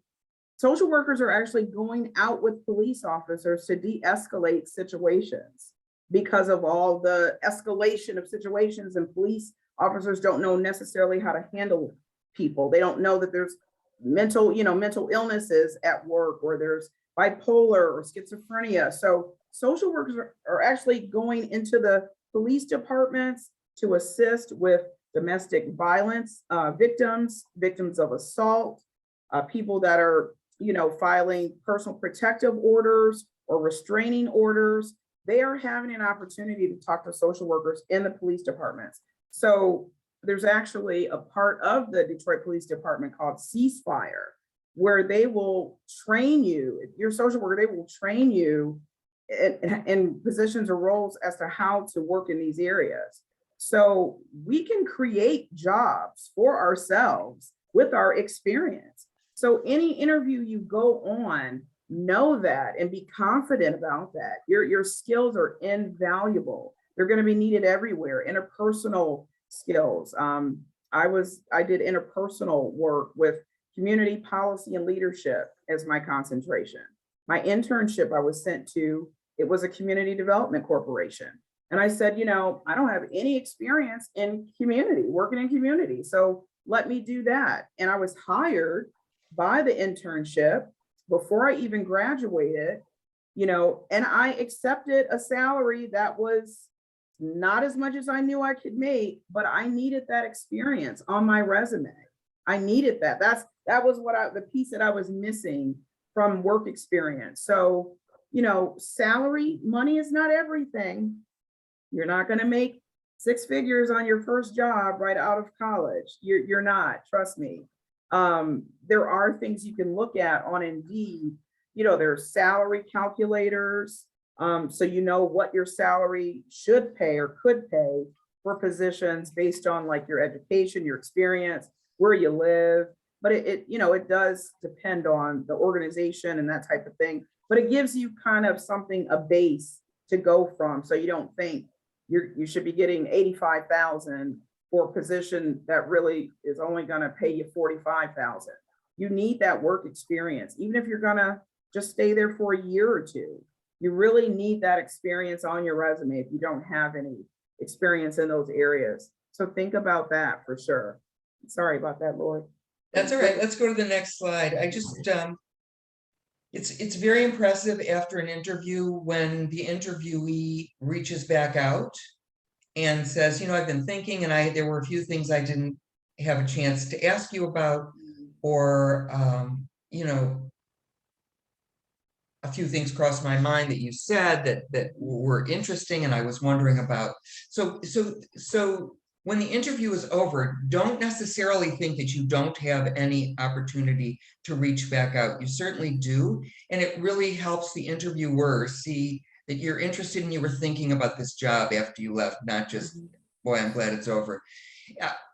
Social workers are actually going out with police officers to de-escalate situations because of all the escalation of situations, and police officers don't know necessarily how to handle people. They don't know that there's mental illnesses at work, or there's bipolar or schizophrenia. So social workers are actually going into the police departments to assist with domestic violence victims of assault, people that are, filing personal protective orders or restraining orders. They are having an opportunity to talk to social workers in the police departments. So there's actually a part of the Detroit Police Department called Ceasefire where they will train you, your social worker, they will train you in positions or roles as to how to work in these areas. So we can create jobs for ourselves with our experience. So any interview you go on, know that and be confident about that. Your skills are invaluable. They're going to be needed everywhere. Interpersonal skills. I did interpersonal work with community policy and leadership as my concentration. My internship I was sent to, it was a community development corporation. And I said, I don't have any experience in community, working in community. So let me do that. And I was hired by the internship before I even graduated, and I accepted a salary that was not as much as I knew I could make, but I needed that experience on my resume. I needed that. That was the piece that I was missing from work experience. So, salary, money is not everything. You're not going to make 6 figures on your first job right out of college. You're not, trust me. There are things you can look at on Indeed. There's salary calculators. So you know what your salary should pay or could pay for positions based on like your education, your experience, where you live. But it does depend on the organization and that type of thing. But it gives you kind of a base to go from. So you don't think you should be getting 85,000 for a position that really is only going to pay you 45,000. You need that work experience, even if you're going to just stay there for a year or two. You really need that experience on your resume if you don't have any experience in those areas. So think about that for sure. Sorry about that, Lord. That's all right. Let's go to the next slide. I just, it's very impressive after an interview when the interviewee reaches back out and says, I've been thinking and there were a few things I didn't have a chance to ask you about, or, a few things crossed my mind that you said that were interesting and I was wondering about. So when the interview is over, don't necessarily think that you don't have any opportunity to reach back out. You certainly do. And it really helps the interviewer see that you're interested and you were thinking about this job after you left, not just, boy, I'm glad it's over.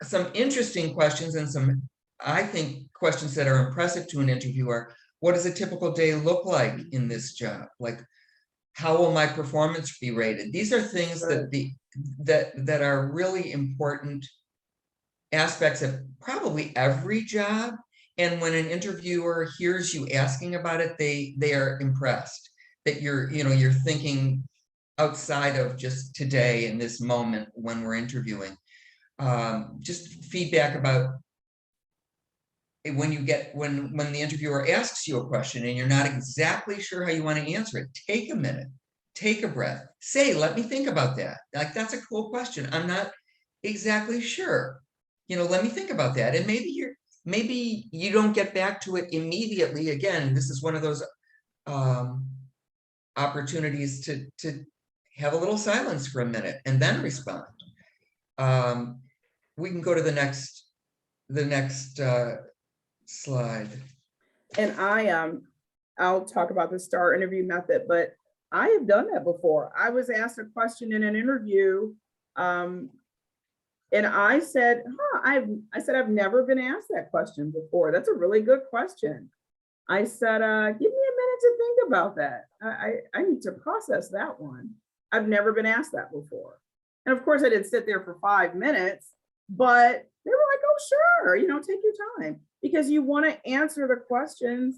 Some interesting questions and some, I think, questions that are impressive to an interviewer. What does a typical day look like in this job? Like, how will my performance be rated? These are things that are really important aspects of probably every job. And when an interviewer hears you asking about it, they are impressed that you're thinking outside of just today in this moment when we're interviewing. Just feedback about when the interviewer asks you a question and you're not exactly sure how you want to answer it, take a minute, take a breath, say, let me think about that. Like, that's a cool question. I'm not exactly sure. Let me think about that. And maybe you don't get back to it immediately. Again, this is one of those opportunities to have a little silence for a minute and then respond. We can go to the next slide. And I'll talk about the STAR interview method, but I have done that before. I was asked a question in an interview, and I said, I've never been asked that question before. That's a really good question. I said, give me a minute to think about that. I need to process that one. I've never been asked that before. And of course I didn't sit there for 5 minutes, but they were like, oh, sure, take your time, because you want to answer the questions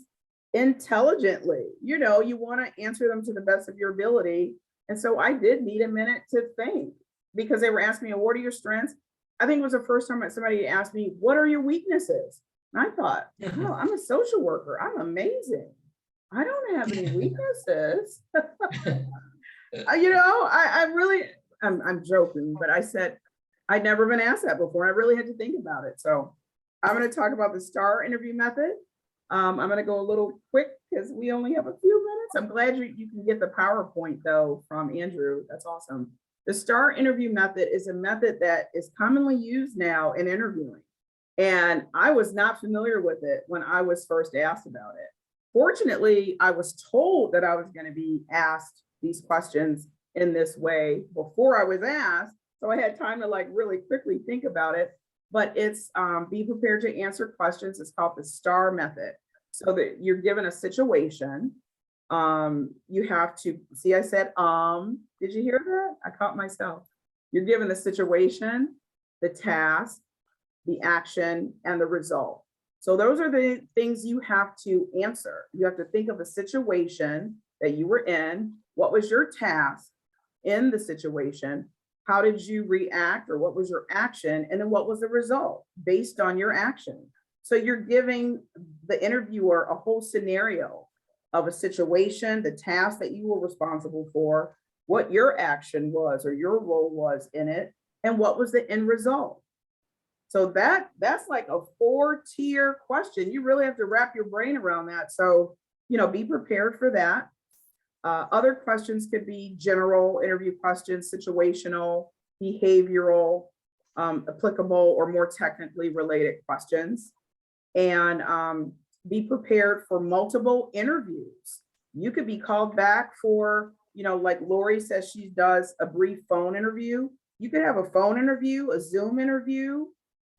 intelligently. You want to answer them to the best of your ability. And so I did need a minute to think, because they were asking me, what are your strengths? I think it was the first time that somebody asked me, what are your weeknesses? And I thought, oh, I'm a social worker. I'm amazing. I don't have any weaknesses. I'm joking, but I said, I'd never been asked that before. I really had to think about it. So I'm going to talk about the STAR interview method. I'm going to go a little quick because we only have a few minutes. I'm glad you can get the PowerPoint though from Andrew. That's awesome. The STAR interview method is a method that is commonly used now in interviewing. And I was not familiar with it when I was first asked about it. Fortunately, I was told that I was going to be asked these questions in this way before I was asked. So I had time to like really quickly think about it. But it's be prepared to answer questions. It's called the STAR method. So that you're given a situation. You have to see, I said, did you hear that? I caught myself. You're given the situation, the task, the action, and the result. So those are the things you have to answer. You have to think of a situation that you were in. What was your task in the situation? How did you react, or what was your action? And then what was the result based on your action? So you're giving the interviewer a whole scenario of a situation, the task that you were responsible for, what your action was or your role was in it, and what was the end result. So that's like a 4-tier question. You really have to wrap your brain around that. So, be prepared for that. Other questions could be general interview questions, situational, behavioral, applicable, or more technically related questions. And be prepared for multiple interviews. You could be called back for, like Lori says she does a brief phone interview. You could have a phone interview, a Zoom interview,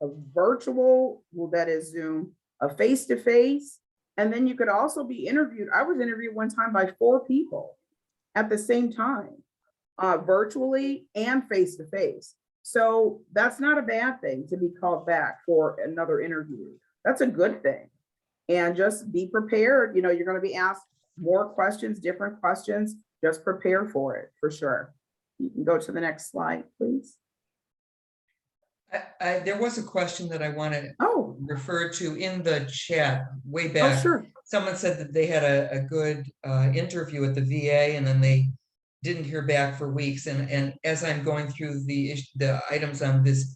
a virtual, well, that is Zoom, a face-to-face. And then you could also be interviewed. I was interviewed one time by 4 people at the same time, virtually and face-to-face. So that's not a bad thing to be called back for another interview. That's a good thing. And just be prepared. You're going to be asked more questions, different questions. Just prepare for it, for sure. You can go to the next slide, please. There was a question that I want to Oh, refer to in the chat way back. sure. Someone said that they had a good interview at the VA, and then they didn't hear back for weeks. And as I'm going through the items on this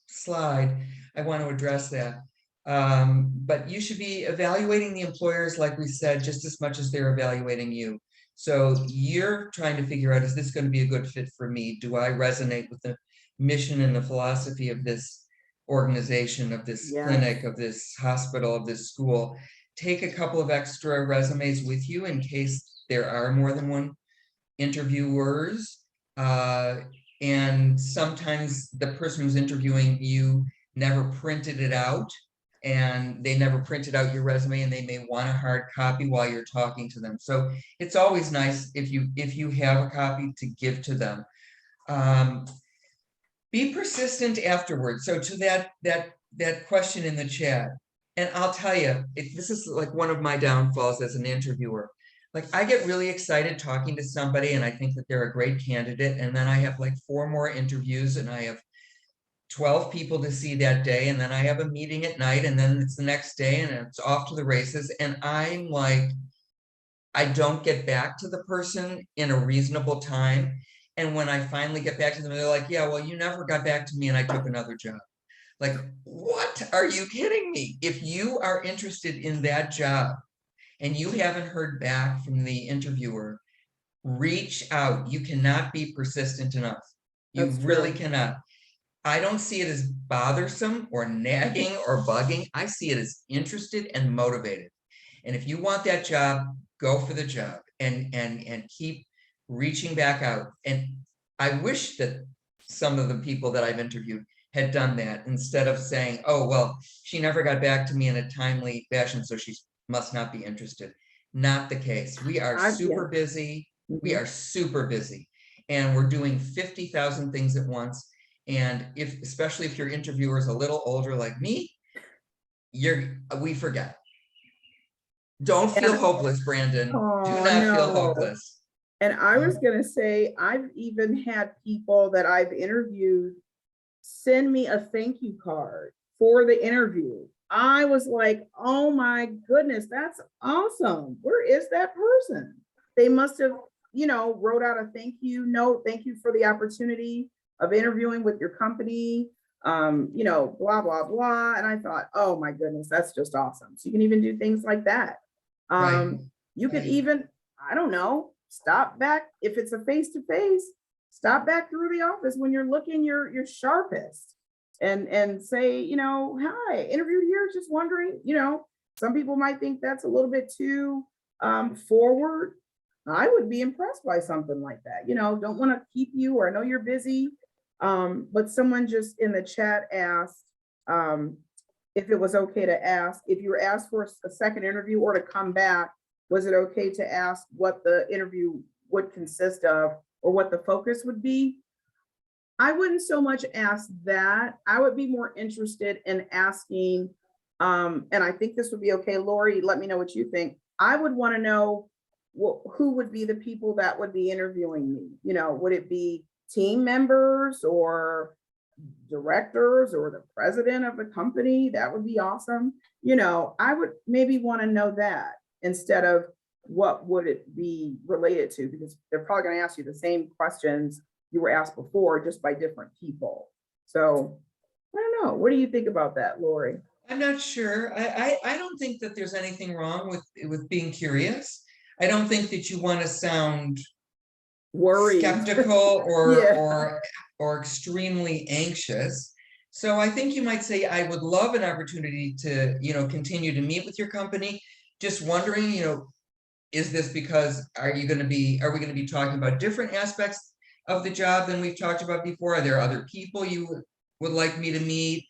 slide, I want to address that. But you should be evaluating the employers, like we said, just as much as they're evaluating you. So you're trying to figure out, is this going to be a good fit for me? Do I resonate with the mission and the philosophy of this organization, of this clinic, of this hospital, of this school? Take a couple of extra resumes with you in case there are more than one interviewers. And sometimes the person who's interviewing you never printed it out, and they never printed out your resume, and they may want a hard copy while you're talking to them. So it's always nice if you have a copy to give to them. Be persistent afterwards. So to that question in the chat, and I'll tell you, this is like one of my downfalls as an interviewer. Like, I get really excited talking to somebody and I think that they're a great candidate, and then I have like 4 more interviews, and I have 12 people to see that day, and then I have a meeting at night, and then it's the next day, and it's off to the races. And I'm like, I don't get back to the person in a reasonable time. And when I finally get back to them, they're like, yeah, well, you never got back to me, and I took another job. Like, what? Are you kidding me? If you are interested in that job and you haven't heard back from the interviewer, reach out. You cannot be persistent enough. You really cannot. I don't see it as bothersome or nagging or bugging. I see it as interested and motivated. And if you want that job, go for the job and keep reaching back out. And I wish that some of the people that I've interviewed had done that, instead of saying, oh, well, she never got back to me in a timely fashion, so she must not be interested. Not the case. We are super busy. We are super busy. And we're doing 50,000 things at once. And especially if your interviewer is a little older like me, we forget. Don't feel hopeless, Brandon. Do not feel hopeless. And I was going to say, I've even had people that I've interviewed send me a thank you card for the interview. I was like, oh my goodness, that's awesome. Where is that person? They must have, wrote out a thank you note. Thank you for the opportunity of interviewing with your company, blah, blah, blah. And I thought, oh my goodness, that's just awesome. So you can even do things like that. You could even, I don't know, stop back. If it's a face-to-face, stop back through the office when you're looking your sharpest. and say, you know, hi, interviewed here, just wondering, you know, some people might think that's a little bit too forward. I would be impressed by something like that. You know, don't want to keep you, or I know you're busy. But someone just in the chat asked if it was okay to ask, if you were asked for a second interview or to come back, was it okay to ask what the interview would consist of or what the focus would be? I wouldn't so much ask that. I would be more interested in asking, and I think this would be okay, Lori, let me know what you think. I would want to know who would be the people that would be interviewing me. You know, would it be team members or directors or the president of the company? That would be awesome. You know, I would maybe want to know that instead of what would it be related to, because they're probably going to ask you the same questions you were asked before, just by different people. So I don't know. What do you think about that, Lori? I'm not sure. I don't think that there's anything wrong with being curious. I don't think that you want to sound Worried. skeptical Yeah. or extremely anxious. So I think you might say, I would love an opportunity to, you know, continue to meet with your company. Just wondering, you know, is this because are we going to be talking about different aspects of the job than we've talked about before? Are there other people you would like me to meet?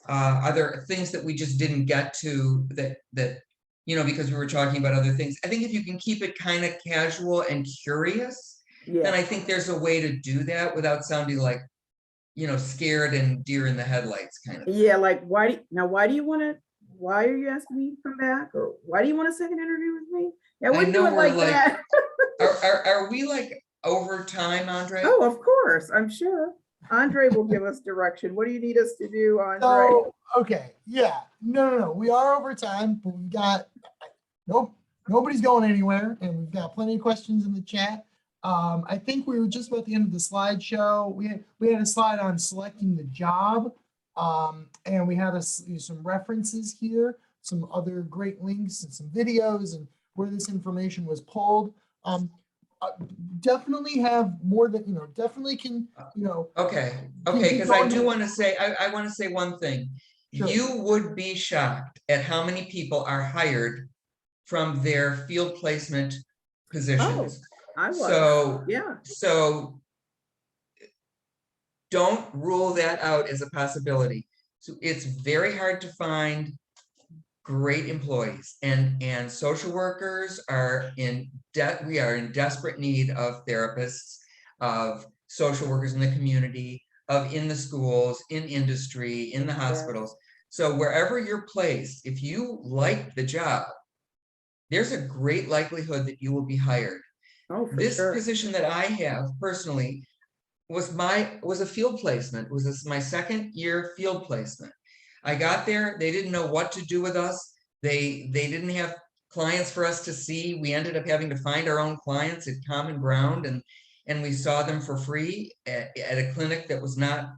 Are there things that we just didn't get to that, you know, because we were talking about other things? I think if you can keep it kind of casual and curious, then I think there's a way to do that without sounding like, you know, scared and deer in the headlights kind of. Yeah, like why do you want to, why are you asking me to come back? Or why do you want a second interview with me? Yeah, I we do know it we're like like, that. are we like over time, Andre? Oh, of course, I'm sure. Andre will give us direction. What do you need us to do, Andre? So, okay, yeah, no. We are over time, but we've got, nobody's going anywhere, and we've got plenty of questions in the chat. I think we were just about the end of the slideshow. We had a slide on selecting the job, and we had some references here, some other great links and some videos and where this information was pulled. Definitely have more than, definitely can, Okay, keep because I going. do want to say, I want to say one thing. Sure. You would be shocked at how many people are hired from their field placement positions. I was. So, Yeah. so don't rule that out as a possibility. So it's very hard to find great employees, and social workers are in debt. We are in desperate need of therapists, of social workers in the community, of in the schools, in industry, in the hospitals. So wherever you're placed, if you like the job, there's a great likelihood that you will be hired. Oh, for This sure. position that I have personally was a field placement. My second year field placement. I got there, they didn't know what to do with us. They didn't have clients for us to see. We ended up having to find our own clients at Common Ground, and we saw them for free at a clinic that was not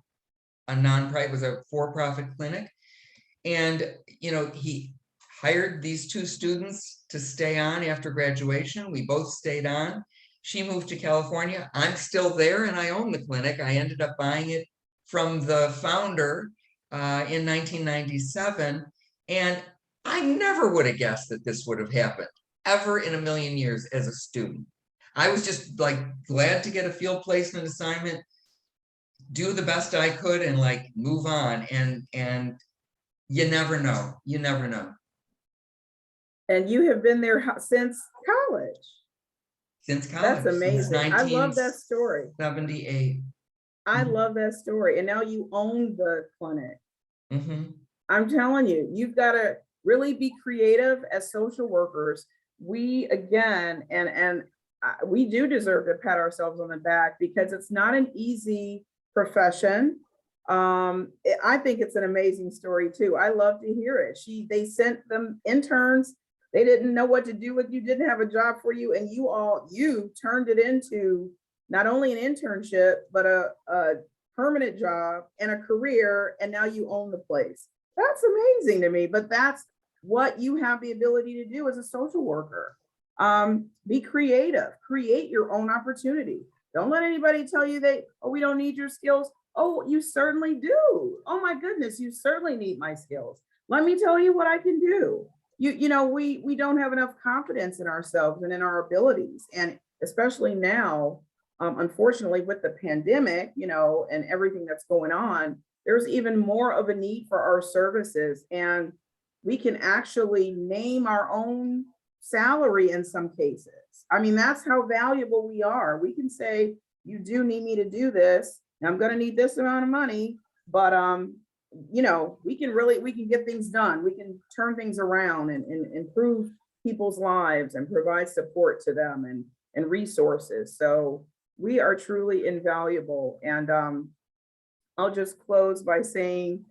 a nonprofit, it was a for-profit clinic. And, you know, he hired these two students to stay on after graduation. We both stayed on. She moved to California. I'm still there and I own the clinic. I ended up buying it from the founder in 1997. And I never would have guessed that this would have happened ever in a million years as a student. I was just like glad to get a field placement assignment, do the best I could, and like move on. And you never know. You never know. And you have been there since college. Since college. That's amazing. I love that story. 78. I love that story. And now you own the clinic. Mm-hmm. I'm telling you, you've got to really be creative as social workers. We, again, and we do deserve to pat ourselves on the back because it's not an easy profession. I think it's an amazing story too. I love to hear it. They sent them interns. They didn't know what to do with you, didn't have a job for you, and you turned it into not only an internship, but a permanent job and a career, and now you own the place. That's amazing to me, but that's what you have the ability to do as a social worker. Be creative, create your own opportunity. Don't let anybody tell you that, oh, we don't need your skills. Oh, you certainly do. Oh my goodness, you certainly need my skills. Let me tell you what I can do. We don't have enough confidence in ourselves and in our abilities. And especially now, unfortunately, with the pandemic, and everything that's going on, there's even more of a need for our services. And we can actually name our own salary in some cases. I mean, that's how valuable we are. We can say, you do need me to do this. And I'm going to need this amount of money, but we can get things done. We can turn things around and improve people's lives and provide support to them and resources. So we are truly invaluable. And I'll just close by saying,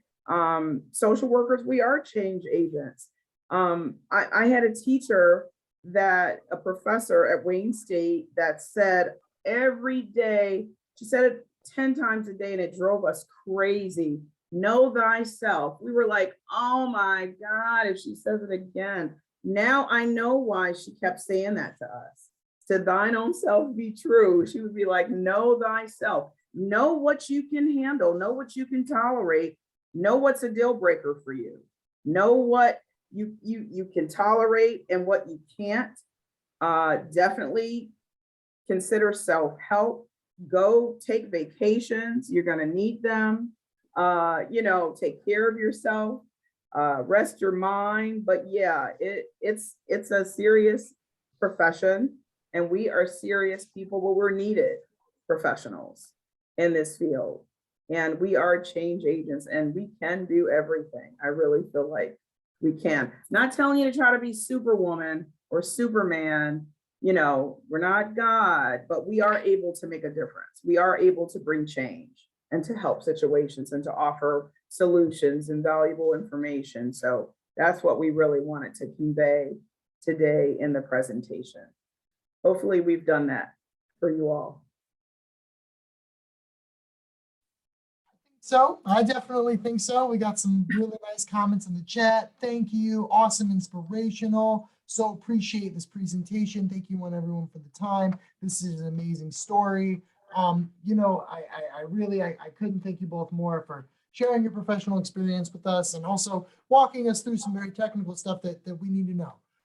social workers, we are change agents. I had a teacher a professor at Wayne State that said every day, she said it 10 times a day and it drove us crazy. Know thyself. We were like, oh my God, if she says it again. Now I know why she kept saying that to us. To thine own self be true. She would be like, know thyself. Know what you can handle. Know what you can tolerate. Know what's a deal breaker for you. Know what you can tolerate and what you can't. Definitely consider self-help. Go take vacations. You're going to need them. Take care of yourself. Rest your mind. But yeah, it's a serious profession, and we are serious people, but we're needed professionals in this field. And we are change agents, and we can do everything. I really feel like we can. Not telling you to try to be Superwoman or Superman. We're not God, but we are able to make a difference. We are able to bring change and to help situations and to offer solutions and valuable information. So that's what we really wanted to convey today in the presentation. Hopefully we've done that for you all. So I definitely think so. We got some really nice comments in the chat. Thank you. Awesome, inspirational. So appreciate this presentation. Thank you everyone for the time. This is an amazing story. I couldn't thank you both more for sharing your professional experience with us and also walking us through some very technical stuff that we need to know.